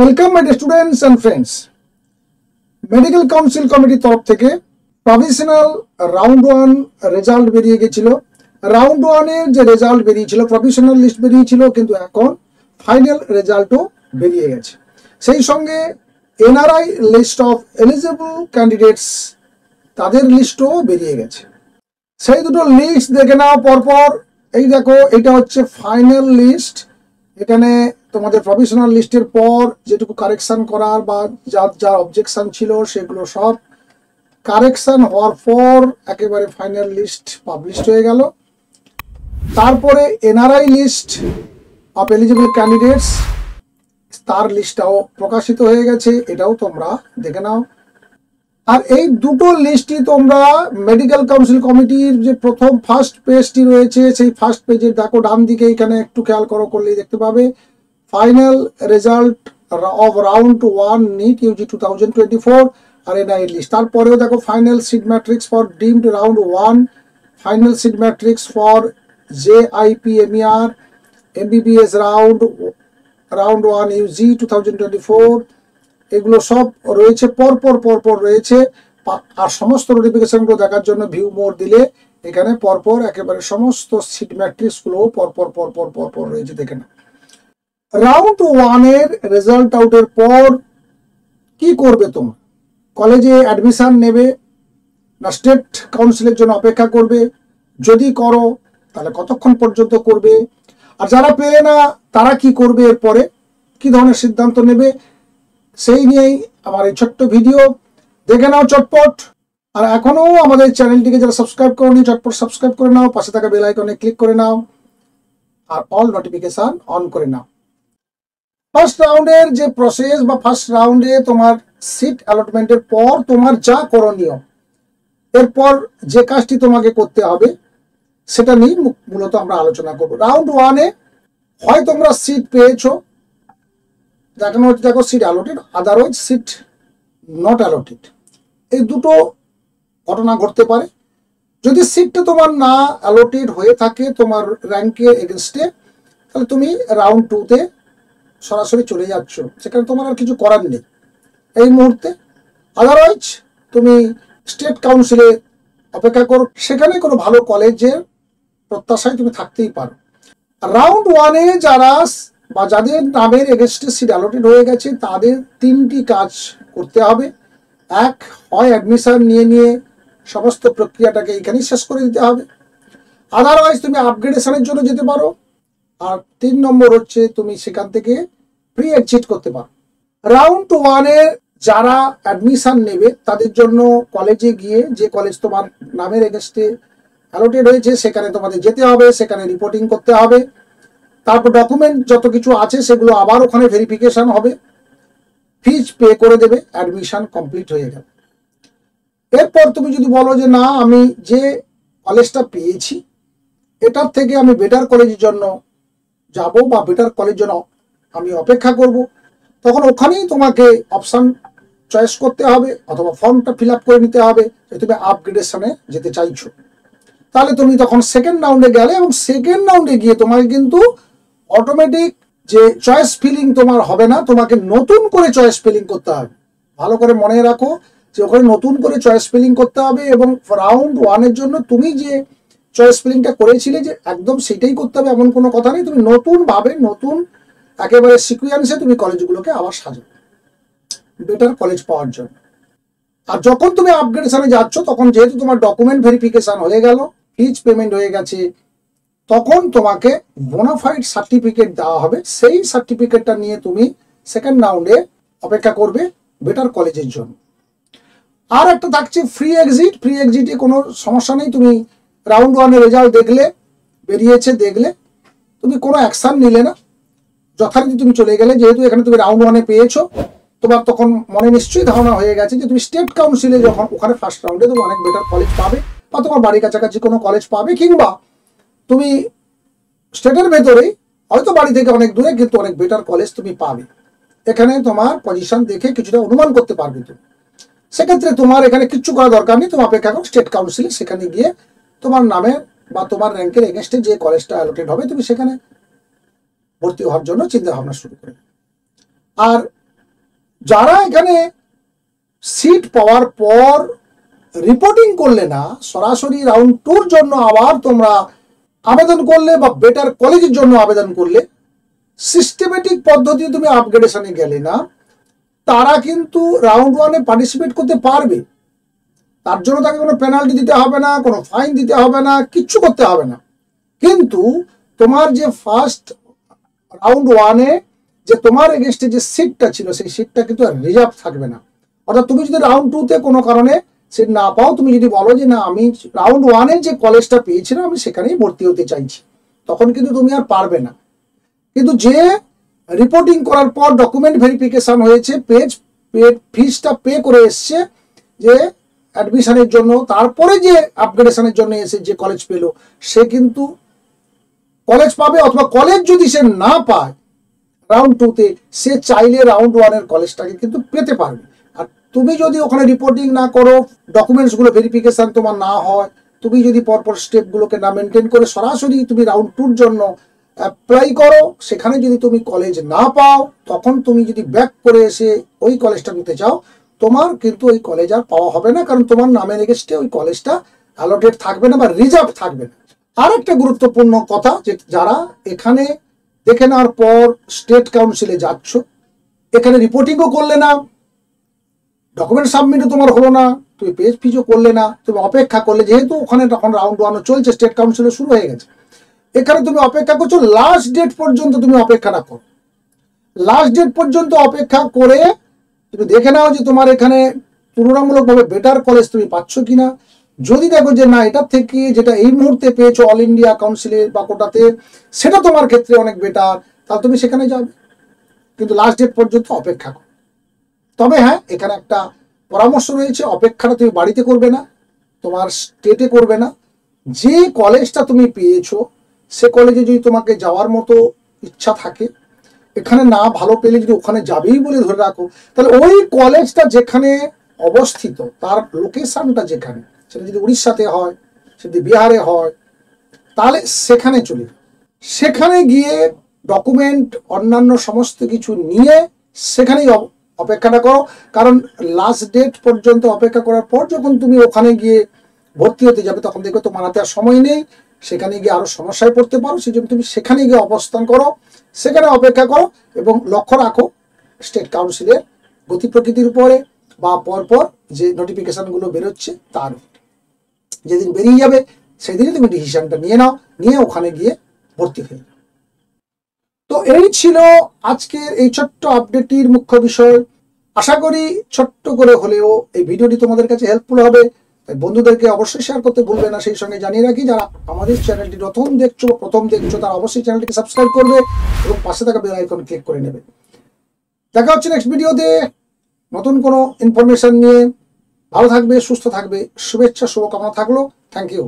Welcome my students and friends. Medical council কমিটির তরফ থেকে প্রভিশনাল রাউন্ড 1 রেজাল্ট বেরিয়ে গেছিল। রাউন্ড 1 এর যে রেজাল্ট বেরিয়েছিল, প্রভিশনাল লিস্ট বেরিয়েছিল, কিন্তু এখন ফাইনাল রেজাল্টও বেরিয়ে গেছে। সেই সঙ্গে NRI list of eligible candidates তাদের লিস্টও বেরিয়ে গেছে। সেই দুটো লিস্ট দেখে নাও পরপর। এই দেখো, এটা হচ্ছে ফাইনাল লিস্ট। এখানে তোমাদের প্রভিশনাল লিস্টের পর যেটুকু কারেকশন করার বা যা অবজেকশন ছিল সেগুলো সব কারেকশন হওয়ার পর একেবারে ফাইনাল লিস্ট পাবলিশড হয়ে গেল। তারপরে NRI list of eligible candidates তার লিস্টটাও প্রকাশিত হয়ে গেছে, এটাও তোমরা দেখে নাও। আর এই দুটো লিস্টই তোমরা মেডিকেল কাউন্সিল কমিটির যে প্রথম ফার্স্ট পেজটি রয়েছে, সেই ফার্স্ট পেজের দেখো ডান দিকে, এখানে একটু খেয়াল করলেই দেখতে পাবে final result of round 1 NEET UG 2024 আর এনআই লিস্ট। তারপরেও দেখো final seat matrix for deemed round 1, final seat matrix for JIPMER MBBS round 1 UG 2024, এগুলো সব রয়েছে পরপর রয়েছে। আর সমস্ত নোটিফিকেশনগুলো দেখার জন্য ভিউ মোর দিলে এখানে পরপর একেবারে সমস্ত সিট ম্যাট্রিক্সগুলো পরপর রয়েছে, দেখে না। রাউন্ড 1 এর রেজাল্ট আউটের পর কি করবে তোমরা? কলেজে অ্যাডমিশন নেবে না স্টেট কাউন্সিলের জন্য অপেক্ষা করবে? যদি করো তাহলে কতক্ষণ পর্যন্ত করবে? আর যারা পেলে না তারা কি করবে? এরপরে কি ধরনের সিদ্ধান্ত নেবে সেই নিয়েই আমার এই ছোট্ট ভিডিও। দেখে নাও চটপট। আর এখনো আমাদের চ্যানেলটিকে যারা সাবস্ক্রাইব করোনি, চটপট সাবস্ক্রাইব করে নাও, পাশে থাকা বেল আইকনে ক্লিক করে নাও আর অল নোটিফিকেশন অন করে নাও। ফার্স্ট রাউন্ডের যে প্রসেস বা ফার্স্ট রাউন্ডে তোমার সিট অ্যালটমেন্টের পর তোমার যা করণীয়, এরপর যে কাজটি তোমাকে করতে হবে সেটা নিয়ে মূলত আমরা আলোচনা করব। রাউন্ড 1 এ হয় তোমরা সিট পেয়েছো, দেখানো হচ্ছে দেখো seat allotted, otherwise seat not allotted. এই দুটো ঘটনা ঘটতে পারে। যদি সিটটা তোমার না অ্যালটেড হয়ে থাকে তোমার র্যাঙ্কের এগেনস্টে, তাহলে তুমি রাউন্ড 2 তে সরাসরি চলে যাচ্ছ, সেখানে তোমার আর কিছু করার নেই এই মুহূর্তে। আদারওয়াইজ তুমি স্টেট কাউন্সিলে অপেক্ষা করো, সেখানে কোনো ভালো কলেজের প্রত্যাশায় তুমি থাকতেই পারো। রাউন্ড 1 এ যারা বা যাদের নামের এগেনস্টে সিট অ্যালটেড হয়ে গেছে তাদের 3টি কাজ করতে হবে। এক, হয় অ্যাডমিশন নিয়ে সমস্ত প্রক্রিয়াটাকে এখানেই শেষ করে দিতে হবে, আদারওয়াইজ তুমি আপগ্রেডেশনের জন্য যেতে পারো। আর 3 নম্বর হচ্ছে তুমি সেখান থেকে প্রি এক্সিট করতে পারো। রাউন্ড 1 এ যারা অ্যাডমিশন নেবে তাদের জন্য কলেজে গিয়ে, যে কলেজ তোমার নামের এগেনস্টে অ্যালটেড হয়েছে সেখানে তোমাদের যেতে হবে, সেখানে রিপোর্টিং করতে হবে। তারপর ডকুমেন্ট যত কিছু আছে সেগুলো আবার ওখানে ভেরিফিকেশন হবে, ফিজ পে করে দেবে, অ্যাডমিশন কমপ্লিট হয়ে গেল। এরপর তুমি যদি বলো যে না, আমি যে কলেজটা পেয়েছি এটার থেকে আমি বেটার কলেজের জন্য যাব বা বেটার কলেজের জন্য আমি অপেক্ষা করব, তখন ওখানেই তোমাকে অপশান চয়েস করতে হবে অথবা ফর্মটা ফিল আপ করে নিতে হবে যে তুমি আপগ্রেডেশনে যেতে চাইছো। তাহলে তুমি তখন সেকেন্ড রাউন্ডে গেলে, এবং সেকেন্ড রাউন্ডে গিয়ে তোমাকে কিন্তু অটোমেটিক যে চয়েস ফিলিং তোমার হবে না, তোমাকে নতুন করে চয়েস ফিলিং করতে হবে। ভালো করে মনে রাখো যে ওখানে নতুন করে চয়েস ফিলিং করতে হবে, এবং রাউন্ড 1 এর জন্য তুমি যে চয়েস ফিলিংটা করেছিলে যে একদম সেটাই করতে হবে এমন কোনো কথা নেই। তুমি নতুনভাবে নতুন একেবারে সিকুয়েন্সে তুমি কলেজগুলোকে আবার সাজাবে বেটার কলেজ পাওয়ার জন্য। আর যখন তুমি আপগ্রেডেশনে যাচ্ছ তখন যেহেতু তোমার ডকুমেন্ট ভেরিফিকেশন হয়ে গেল, ফিজ পেমেন্ট হয়ে গেছে, তখন তোমাকে বোনাফাইড সার্টিফিকেট দেওয়া হবে। সেই সার্টিফিকেটটা নিয়ে তুমি সেকেন্ড রাউন্ডে অপেক্ষা করবে বেটার কলেজের জন্য। আর একটা থাকছে ফ্রি এক্সিট। ফ্রি এক্সিটে কোনো সমস্যা নেই, তুমি রাউন্ড 1 এর রেজাল্ট দেখলে, বেরিয়েছে দেখলে, তুমি কোনো অ্যাকশান নিলে না, যথারীতি তুমি চলে গেলে। যেহেতু এখানে তুমি রাউন্ড 1 এ পেয়েছো, তোমার তখন মনে নিশ্চয়ই ধারণা হয়ে গেছে যে তুমি স্টেট কাউন্সিলে যখন ওখানে ফার্স্ট রাউন্ডে তুমি অনেক বেটার কলেজ পাবে, বা তোমার বাড়ির কাছাকাছি কোনো কলেজ পাবে, কিংবা তুমি স্টেটের ভেতরেই হয়তো বাড়ি থেকে অনেক দূরে কিন্তু অনেক বেটার কলেজ তুমি পাবে। এখানে তোমার পজিশন দেখে কিছুটা অনুমান করতে পারবে তুমি। সেক্ষেত্রে তোমার এখানে কিচ্ছু করা দরকার নেই, তুমি অপেক্ষা করো স্টেট কাউন্সিলে, সেখানে গিয়ে তোমার নামে বা তোমার র্যাঙ্কের এগেনস্টে যে কলেজটা অ্যালোকেট হবে তুমি সেখানে ভর্তি হওয়ার জন্য চিন্তা ভাবনা শুরু করে। আর যারা এখানে সিট পাওয়ার পর রিপোর্টিং করলে না, সরাসরি রাউন্ড 2 জন্য আবার তোমরা আবেদন করলে বা বেটার কলেজের জন্য আবেদন করলে, সিস্টেমেটিক পদ্ধতিতে তুমি আপগ্রেডেশনে গেলে না, তারা কিন্তু রাউন্ড 1-এ পার্টিসিপেট করতে পারবে। তার জন্য তাকে কোনো পেনাল্টি দিতে হবে না, কোনো ফাইন দিতে হবে না, কিচ্ছু করতে হবে না। কিন্তু তোমার যে ফার্স্ট রাউন্ড 1-এ যে তোমার এগেনস্টে যে সিটটা ছিল, সেই সিটটা কিন্তু রিজার্ভ থাকবে না। অর্থাৎ তুমি যদি রাউন্ড 2-তে কোনো কারণে সিট না পাও, তুমি যদি বলো যে না আমি রাউন্ড 1-এ যে কলেজটা পেয়েছিলাম আমি সেখানেই ভর্তি হতে চাইছি, তখন কিন্তু তুমি আর পারবে না। কিন্তু যে রিপোর্টিং করার পর ডকুমেন্ট ভেরিফিকেশন হয়েছে, ফিসটা পে করে এসছে যে অ্যাডমিশনের জন্য, তারপরে যে আপগ্রেডেশনের জন্য এসে যে কলেজ পেলো, সে কিন্তু কলেজ পাবে। অথবা কলেজ যদি সে না পায় রাউন্ড 2-তে, সে চাইলে রাউন্ড 1-এর কলেজটাকে কিন্তু পেতে পারবে। আর তুমি যদি ওখানে রিপোর্টিং না করো, ডকুমেন্টসগুলো ভেরিফিকেশন তোমার না হয়, তুমি যদি পরপর স্টেপগুলোকে না মেনটেন করে সরাসরি তুমি রাউন্ড 2-র জন্য অ্যাপ্লাই করো, সেখানে যদি তুমি কলেজ না পাও, তখন তুমি যদি ব্যাক করে এসে ওই কলেজটা নিতে চাও, তোমার কিন্তু ওই কলেজ আর পাওয়া হবে না, কারণ তোমার নামের এগেনস্টে ওই কলেজটা অ্যালোটেড থাকবে না বা রিজার্ভ থাকবে না। আর একটা গুরুত্বপূর্ণ কথা, যে যারা এখানে দেখে নেওয়ার পর স্টেট কাউন্সিলে যাচ্ছ, এখানে রিপোর্টিংও করলে না, ডকুমেন্ট সাবমিটও তোমার হলো না, তুমি পেজ ফিজও করলে না, তুমি অপেক্ষা করলে, যেহেতু ওখানে তখন রাউন্ড 1 চলছে, স্টেট কাউন্সিলে শুরু হয়ে গেছে, এখানে তুমি অপেক্ষা করছো, লাস্ট ডেট পর্যন্ত তুমি অপেক্ষাটা করো। লাস্ট ডেট পর্যন্ত অপেক্ষা করে তুমি দেখে নাও যে তোমার এখানে তুলনামূলকভাবে বেটার কলেজ তুমি পাচ্ছ কিনা। যদি দেখো যে না, এটার থেকে যেটা এই মুহূর্তে পেয়েছো অল ইন্ডিয়া কাউন্সিলে বা কোটাতে, সেটা তোমার ক্ষেত্রে অনেক বেটার, তাহলে তুমি সেখানে যাবে। কিন্তু লাস্ট ডেট পর্যন্ত অপেক্ষা করো। তবে হ্যাঁ, এখানে একটা পরামর্শ রয়েছে, অপেক্ষাটা তুমি বাড়িতে করবে না, তোমার স্টেটে করবে না। যে কলেজটা তুমি পেয়েছো সে কলেজে যদি তোমাকে যাওয়ার মতো ইচ্ছা থাকে, এখানে না ভালো পেলে যদি ওখানে যাবেই বলে ধরে রাখো, তাহলে ওই কলেজটা যেখানে অবস্থিত, তার লোকেশনটা যেখানে, সেটা যদি উড়িষ্যাতে হয়, সেটা যদি বিহারে হয়, তাহলে সেখানে চলে যাও। সেখানে গিয়ে ডকুমেন্ট অন্যান্য সমস্ত কিছু নিয়ে সেখানেই অপেক্ষাটা করো। কারণ লাস্ট ডেট পর্যন্ত অপেক্ষা করার পর যখন তুমি ওখানে গিয়ে ভর্তি হতে যাবে, তখন দেখবে তোমার হাতে আর সময় নেই, সেখানে গিয়ে আরো সমস্যায় পড়তে পারো। সেই জন্য তুমি সেখানে গিয়ে অবস্থান করো, সেখানে অপেক্ষা করো এবং লক্ষ্য রাখো স্টেট কাউন্সিলের গতি প্রকৃতির উপরে বা পরপর যে নোটিফিকেশনগুলো বেরোচ্ছে তার। যেদিন বেরিয়ে যাবে সেদিনই তুমি ডিসিশনটা নিয়ে নাও, নিয়ে ওখানে গিয়ে ভর্তি হয়ে যাও। তো এই ছিল আজকের এই ছোট্ট আপডেটটির মুখ্য বিষয়। আশা করি ছোট্ট করে হলেও এই ভিডিওটি তোমাদের কাছে হেল্পফুল হবে। তাই বন্ধুদেরকে অবশ্যই শেয়ার করতে ভুলবে না। সেই সঙ্গে জানিয়ে রাখি, যারা আমাদের চ্যানেলটি প্রথম দেখছো তারা অবশ্যই চ্যানেলটিকে সাবস্ক্রাইব করবে এবং পাশে থাকা বেল আইকন ক্লিক করে নেবে। দেখা হচ্ছে নেক্সট ভিডিওতে নতুন কোনো ইনফরমেশন নিয়ে। ভালো থাকবে, সুস্থ থাকবে, শুভেচ্ছা শুভকামনা থাকলো। Thank you.